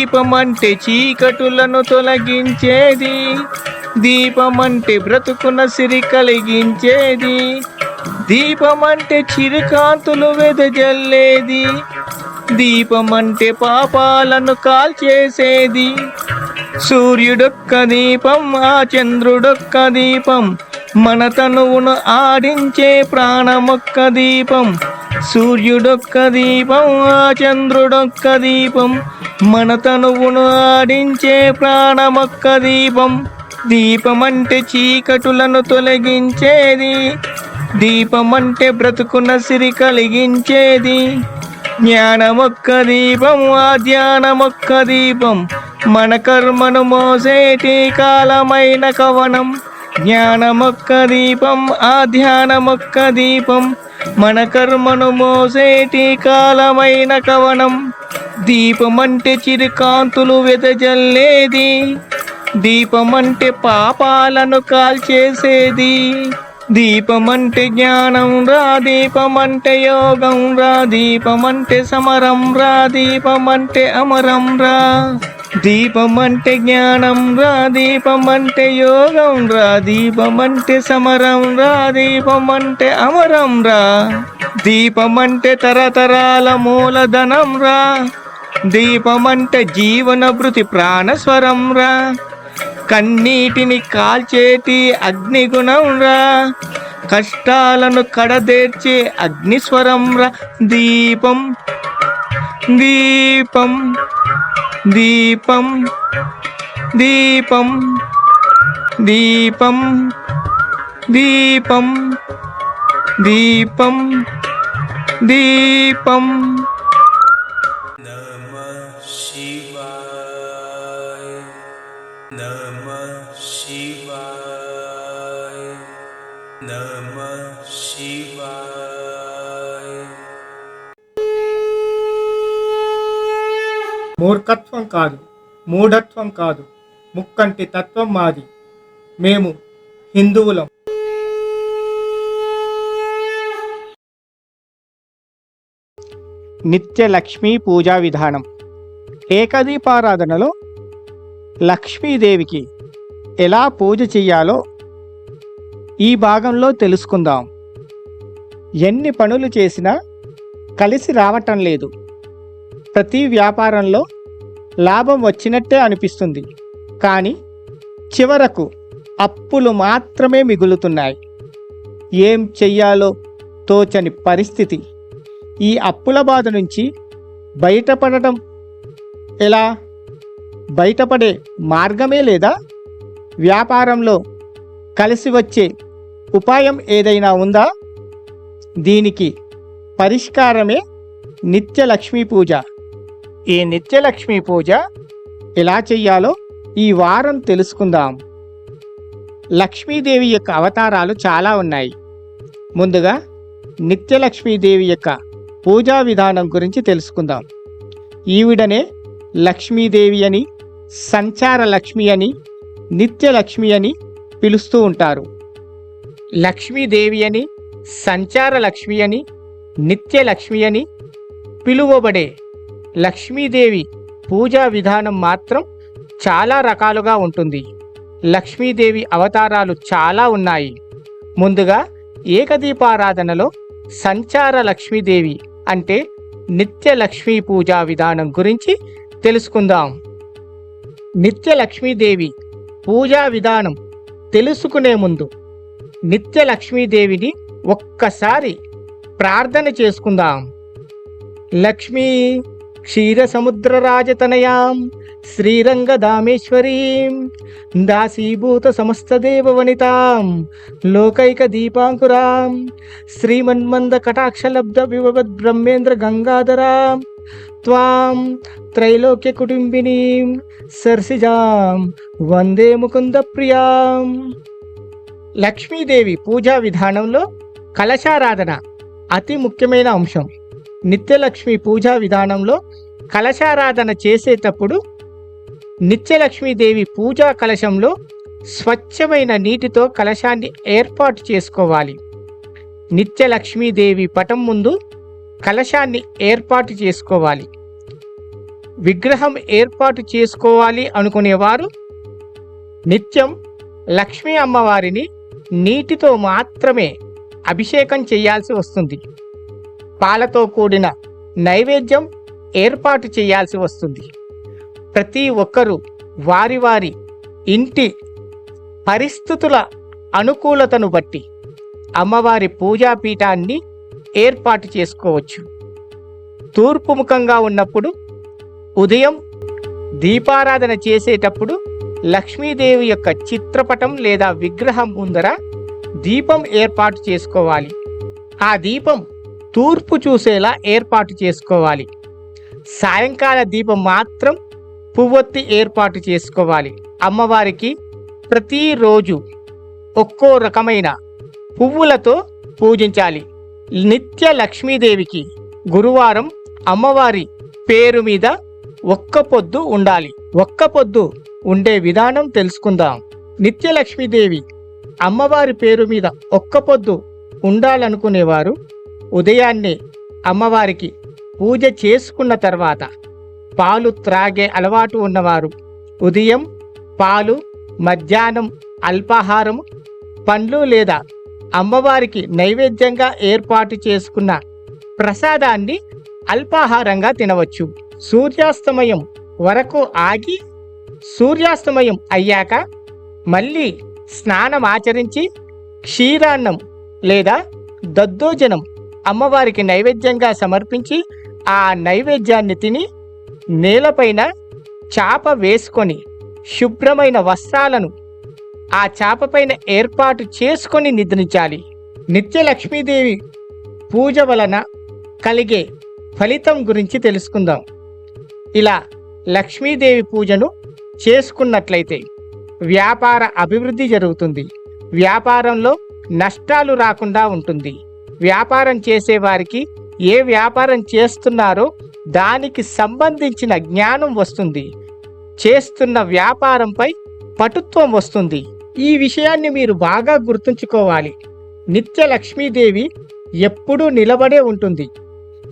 దీపమంటే చీకటులను తొలగించేది, దీపమంటే బ్రతుకున సిరి కలిగించేది, దీపమంటే చిరుకాంతులు వెదజల్లేది, దీపమంటే పాపాలను కాల్చేసేది. సూర్యుడొక్క దీపం, ఆ చంద్రుడొక్క దీపం, మన తనువును ఆడించే ప్రాణమొక్క దీపం. సూర్యుడొక్క దీపం, ఆ చంద్రుడొక్క దీపం, మన తనువును ఆడించే ప్రాణమొక్క దీపం. దీపమంటే చీకటులను తొలగించేది, దీపమంటే బ్రతుకున సిరి కలిగించేది. జ్ఞానమొక్క దీపం, ఆ ధ్యానమొక్క దీపం, మన కర్మను మోసేటి కాలమైన కవనం. జ్ఞానమొక్క దీపం, ఆ ధ్యానమొక్క దీపం, మన కర్మను మోసేటి కాలమైన కవనం. దీపమంటే చిరుకాంతులు వెదజల్లేది, దీపమంటే పాపాలను కాల్చేసేది. దీపమంటే జ్ఞానం రా, దీపమంటే యోగం రా, దీపమంటే సమరం రా, దీపమంటే అమరం రా. దీపమంటే జ్ఞానం రా, దీపమంటే యోగం రా, దీపమంటే సమరం రా, దీపమంటే అమరం రా. దీపమంటే తరతరాల మూలధనం రా, దీపమంటే జీవన భృతి ప్రాణస్వరం రా. కన్నీటిని కాల్చేటి అగ్నిగుణం రా, కష్టాలను కడదేర్చే అగ్నిస్వరం రా. దీపం దీపం దీపం దీపం దీపం దీపం దీపం దీపం. మూర్ఖత్వం కాదు, మూఢత్వం కాదు, ముక్కంటి తత్వం మాది. మేము హిందువులం. నిత్య లక్ష్మీ పూజా విధానం. ఏకదీపారాధనలో లక్ష్మీదేవికి ఎలా పూజ చెయ్యాలో ఈ భాగంలో తెలుసుకుందాం. ఎన్ని పనులు చేసినా కలిసి రావటం లేదు. ప్రతి వ్యాపారంలో లాభం వచ్చినట్టే అనిపిస్తుంది, కానీ చివరకు అప్పులు మాత్రమే మిగులుతున్నాయి. ఏం చెయ్యాలో తోచని పరిస్థితి. ఈ అప్పుల బాధ నుంచి బయటపడటం ఎలా? బయటపడే మార్గమే లేదా? వ్యాపారంలో కలిసి వచ్చే ఉపాయం ఏదైనా ఉందా? దీనికి పరిష్కారమే నిత్య లక్ష్మీ పూజ. ఈ నిత్య లక్ష్మీ పూజ ఎలా చెయ్యాలో ఈ వారం తెలుసుకుందాం. లక్ష్మీదేవి యొక్క అవతారాలు చాలా ఉన్నాయి. ముందుగా నిత్య లక్ష్మీదేవి యొక్క పూజా విధానం గురించి తెలుసుకుందాం. ఈవిడనే లక్ష్మీదేవి అని, సంచార లక్ష్మి అని, నిత్య లక్ష్మి అని పిలుస్తూ ఉంటారు. లక్ష్మీదేవి అని, సంచార లక్ష్మి అని, నిత్య లక్ష్మి అని పిలువబడే లక్ష్మీదేవి పూజా విధానం మాత్రం చాలా రకాలుగా ఉంటుంది. లక్ష్మీదేవి అవతారాలు చాలా ఉన్నాయి. ముందుగా ఏకదీపారాధనలో సంచార లక్ష్మీదేవి అంటే నిత్య లక్ష్మీ పూజా విధానం గురించి తెలుసుకుందాం. నిత్య లక్ష్మీదేవి పూజా విధానం తెలుసుకునే ముందు నిత్య లక్ష్మీదేవిని ఒక్కసారి ప్రార్థన చేసుకుందాం. లక్ష్మీ క్షీరసముద్రరాజతనయాం శ్రీరంగదామేశ్వరీం దాసీభూత సమస్తదేవవనితాం లోకైక దీపాంకురాం శ్రీమన్మంద కటాక్షలబ్ధ వివవద్ బ్రహ్మేంద్ర గంగాధరాం త్వాం త్రైలోక్య కుటుంబినీం సర్సిజాం వందే ముకుంద ప్రియాం. లక్ష్మీదేవి పూజా విధానంలో కలశారాధన అతి ముఖ్యమైన అంశం. నిత్యలక్ష్మి పూజా విధానంలో కలశారాధన చేసేటప్పుడు నిత్యలక్ష్మీదేవి పూజా కలశంలో స్వచ్ఛమైన నీటితో కలశాన్ని ఏర్పాటు చేసుకోవాలి. నిత్యలక్ష్మీదేవి పటం ముందు కలశాన్ని ఏర్పాటు చేసుకోవాలి. విగ్రహం ఏర్పాటు చేసుకోవాలి అనుకునేవారు నిత్యం లక్ష్మీ అమ్మవారిని నీటితో మాత్రమే అభిషేకం చేయాల్సి వస్తుంది. పాలతో కూడిన నైవేద్యం ఏర్పాటు చేయాల్సి వస్తుంది. ప్రతి ఒక్కరూ వారి వారి ఇంటి పరిస్థితుల అనుకూలతను బట్టి అమ్మవారి పూజాపీఠాన్ని ఏర్పాటు చేసుకోవచ్చు. తూర్పు ముఖంగా ఉన్నప్పుడు ఉదయం దీపారాధన చేసేటప్పుడు లక్ష్మీదేవి యొక్క చిత్రపటం లేదా విగ్రహం ముందర దీపం ఏర్పాటు చేసుకోవాలి. ఆ దీపం తూర్పు చూసేలా ఏర్పాటు చేసుకోవాలి. సాయంకాల దీపం మాత్రం పువ్వొత్తి ఏర్పాటు చేసుకోవాలి. అమ్మవారికి ప్రతిరోజు ఒక్కో రకమైన పువ్వులతో పూజించాలి. నిత్య లక్ష్మీదేవికి గురువారం అమ్మవారి పేరు మీద ఒక్క పొద్దు ఉండాలి. ఒక్క పొద్దు ఉండే విధానం తెలుసుకుందాం. నిత్య లక్ష్మీదేవి అమ్మవారి పేరు మీద ఒక్క పొద్దు ఉండాలనుకునేవారు ఉదయాన్నే అమ్మవారికి పూజ చేసుకున్న తర్వాత పాలు త్రాగే అలవాటు ఉన్నవారు ఉదయం పాలు, మధ్యాహ్నం అల్పాహారం, పండ్లు లేదా అమ్మవారికి నైవేద్యంగా ఏర్పాటు చేసుకున్న ప్రసాదాన్ని అల్పాహారంగా తినవచ్చు. సూర్యాస్తమయం వరకు ఆగి సూర్యాస్తమయం అయ్యాక మళ్ళీ స్నానం ఆచరించి క్షీరాన్నం లేదా దద్దోజనం అమ్మవారికి నైవేద్యంగా సమర్పించి ఆ నైవేద్యాన్ని తిని నేలపైన చాప వేసుకొని శుభ్రమైన వస్త్రాలను ఆ చాపపైన ఏర్పాటు చేసుకొని నిద్రించాలి. నిత్య లక్ష్మీదేవి పూజ వలన కలిగే ఫలితం గురించి తెలుసుకుందాం. ఇలా లక్ష్మీదేవి పూజను చేసుకున్నట్లయితే వ్యాపార అభివృద్ధి జరుగుతుంది. వ్యాపారంలో నష్టాలు రాకుండా ఉంటుంది. వ్యాపారం చేసేవారికి ఏ వ్యాపారం చేస్తున్నారో దానికి సంబంధించిన జ్ఞానం వస్తుంది. చేస్తున్న వ్యాపారంపై పటుత్వం వస్తుంది. ఈ విషయాన్ని మీరు బాగా గుర్తుంచుకోవాలి. నిత్య లక్ష్మీదేవి ఎప్పుడూ నిలబడే ఉంటుంది.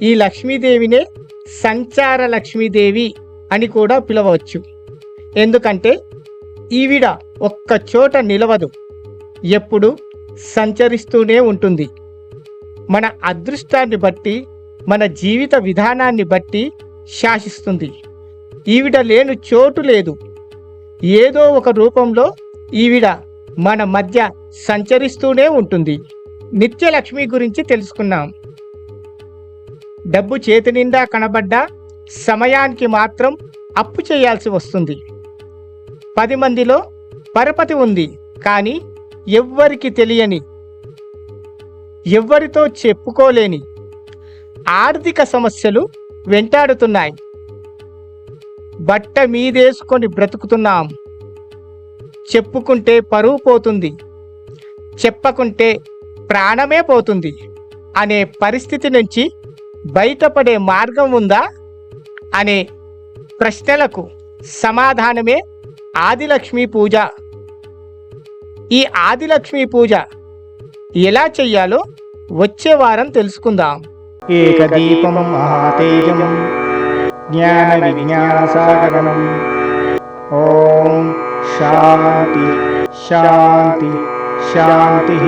ఈ లక్ష్మీదేవినే సంచార లక్ష్మీదేవి అని కూడా పిలవచ్చు. ఎందుకంటే ఈవిడ ఒక్క చోట నిలవదు, ఎప్పుడు సంచరిస్తూనే ఉంటుంది. మన అదృష్టాన్ని బట్టి, మన జీవిత విధానాన్ని బట్టి శాసిస్తుంది. ఈవిడ లేని చోటు లేదు. ఏదో ఒక రూపంలో ఈవిడ మన మధ్య సంచరిస్తూనే ఉంటుంది. నిత్య లక్ష్మి గురించి తెలుసుకున్నాం. డబ్బు చేతి నిండా కనబడ్డా సమయానికి మాత్రం అప్పు చేయాల్సి వస్తుంది. 10 మందిలో పరపతి ఉంది, కానీ ఎవ్వరికి తెలియని, ఎవ్వరితో చెప్పుకోలేని ఆర్థిక సమస్యలు వెంటాడుతున్నాయి. బట్ట మీదేసుకొని బ్రతుకుతున్నాం. చెప్పుకుంటే పరువు పోతుంది, చెప్పకుంటే ప్రాణమే పోతుంది అనే పరిస్థితి నుంచి బయటపడే మార్గం ఉందా అనే ప్రశ్నలకు సమాధానమే ఆదిలక్ష్మి పూజ. ఈ ఆదిలక్ష్మి పూజ ఎలా చెయ్యాలో వచ్చే వారం తెలుసుకుందాం. ఏకదీపం మహాతేజం జ్ఞాన విజ్ఞాన సాగరం. ఓం శాంతి శాంతి శాంతి.